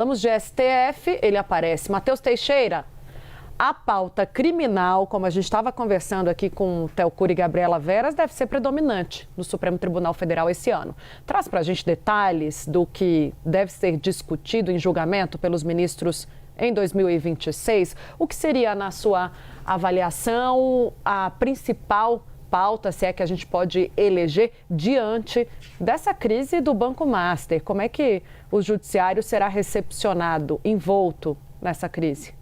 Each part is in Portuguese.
Falamos de STF, ele aparece. Matheus Teixeira, a pauta criminal, como a gente estava conversando aqui com Théo Cury e Gabriela Veras, deve ser predominante no Supremo Tribunal Federal esse ano. Traz para a gente detalhes do que deve ser discutido em julgamento pelos ministros em 2026. O que seria, na sua avaliação, a principal pauta, se é que a gente pode eleger, diante dessa crise do Banco Master? Como é que o judiciário será recepcionado, envolto nessa crise?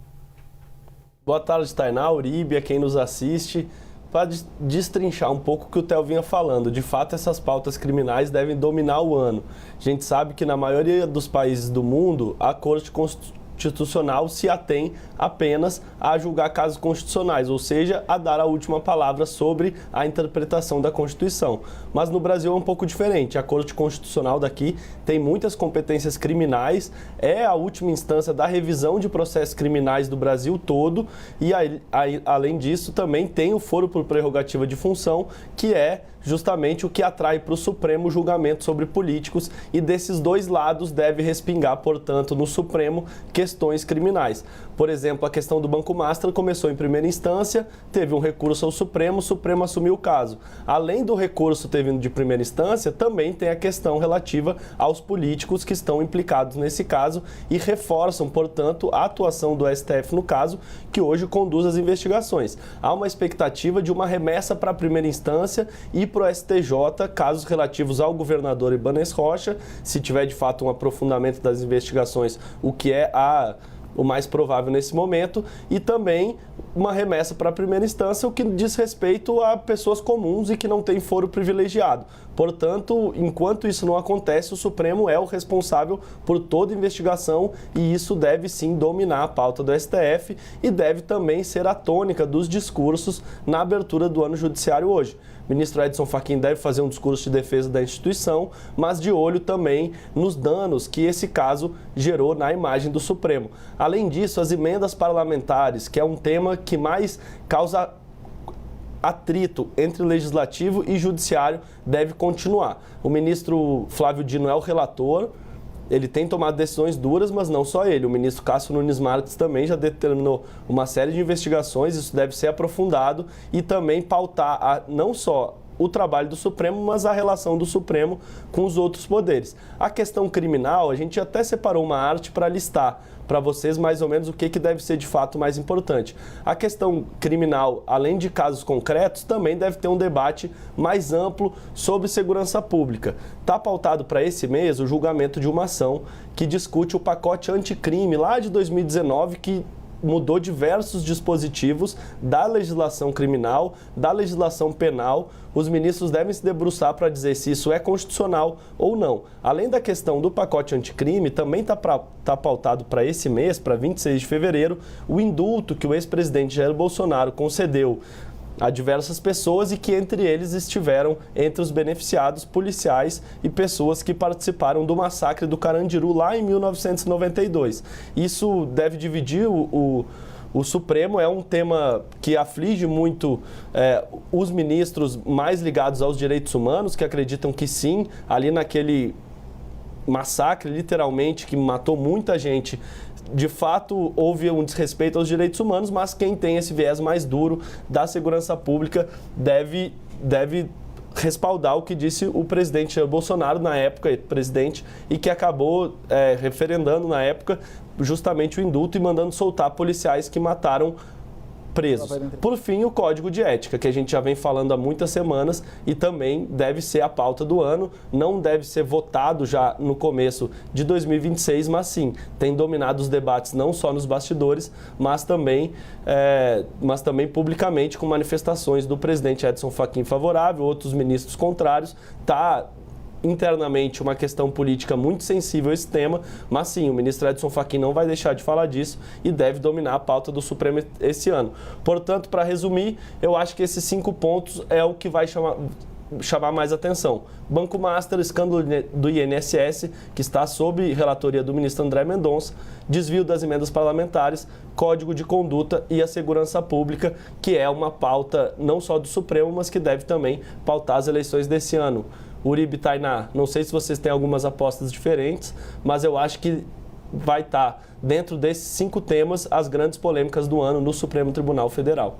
Boa tarde, Tainá, Uribe, a quem nos assiste. Para destrinchar um pouco o que o Theo vinha falando, de fato essas pautas criminais devem dominar o ano. A gente sabe que na maioria dos países do mundo, a Corte Constitucional se atém apenas a julgar casos constitucionais, ou seja, a dar a última palavra sobre a interpretação da Constituição. Mas no Brasil é um pouco diferente. A Corte Constitucional daqui tem muitas competências criminais, é a última instância da revisão de processos criminais do Brasil todo e, além disso, também tem o foro por prerrogativa de função, que é justamente o que atrai para o Supremo julgamento sobre políticos, e desses dois lados deve respingar, portanto, no Supremo questões criminais. Por exemplo, a questão do Banco Master começou em primeira instância, teve um recurso ao Supremo, o Supremo assumiu o caso. Além do recurso ter vindo de primeira instância, também tem a questão relativa aos políticos que estão implicados nesse caso e reforçam, portanto, a atuação do STF no caso, que hoje conduz as investigações. Há uma expectativa de uma remessa para a primeira instância e para o STJ, casos relativos ao governador Ibanez Rocha, se tiver de fato um aprofundamento das investigações, o que é o mais provável nesse momento, e também uma remessa para a primeira instância, o que diz respeito a pessoas comuns e que não têm foro privilegiado. Portanto, enquanto isso não acontece, o Supremo é o responsável por toda investigação e isso deve sim dominar a pauta do STF e deve também ser a tônica dos discursos na abertura do ano judiciário hoje. O ministro Edson Fachin deve fazer um discurso de defesa da instituição, mas de olho também nos danos que esse caso gerou na imagem do Supremo. Além disso, as emendas parlamentares, que é um tema que mais causa atrito entre legislativo e judiciário, deve continuar. O ministro Flávio Dino é o relator. Ele tem tomado decisões duras, mas não só ele. O ministro Cássio Nunes Marques também já determinou uma série de investigações, isso deve ser aprofundado e também pautar não só o trabalho do Supremo, mas a relação do Supremo com os outros poderes. A questão criminal, a gente até separou uma arte para listar para vocês mais ou menos o que deve ser de fato mais importante. A questão criminal, além de casos concretos, também deve ter um debate mais amplo sobre segurança pública. Está pautado para esse mês o julgamento de uma ação que discute o pacote anticrime lá de 2019, que mudou diversos dispositivos da legislação criminal, da legislação penal. Os ministros devem se debruçar para dizer se isso é constitucional ou não. Além da questão do pacote anticrime, também está pautado para esse mês, para 26 de fevereiro, o indulto que o ex-presidente Jair Bolsonaro concedeu a diversas pessoas e que entre eles estiveram entre os beneficiados policiais e pessoas que participaram do massacre do Carandiru lá em 1992. Isso deve dividir o Supremo, é um tema que aflige muito os ministros mais ligados aos direitos humanos, que acreditam que sim, ali naquele massacre, literalmente, que matou muita gente, de fato, houve um desrespeito aos direitos humanos, mas quem tem esse viés mais duro da segurança pública deve respaldar o que disse o presidente Jair Bolsonaro na época, presidente, e que acabou referendando na época justamente o indulto e mandando soltar policiais que mataram presos. Por fim, o Código de Ética, que a gente já vem falando há muitas semanas e também deve ser a pauta do ano, não deve ser votado já no começo de 2026, mas sim, tem dominado os debates não só nos bastidores, mas também publicamente, com manifestações do presidente Edson Fachin favorável, outros ministros contrários. Está internamente uma questão política muito sensível a esse tema, mas sim, o ministro Edson Fachin não vai deixar de falar disso e deve dominar a pauta do Supremo esse ano. Portanto, para resumir, eu acho que esses 5 pontos é o que vai chamar mais atenção. Banco Master, escândalo do INSS, que está sob relatoria do ministro André Mendonça, desvio das emendas parlamentares, Código de Conduta e a segurança pública, que é uma pauta não só do Supremo, mas que deve também pautar as eleições desse ano. Uribe, Tainá, não sei se vocês têm algumas apostas diferentes, mas eu acho que vai estar dentro desses 5 temas as grandes polêmicas do ano no Supremo Tribunal Federal.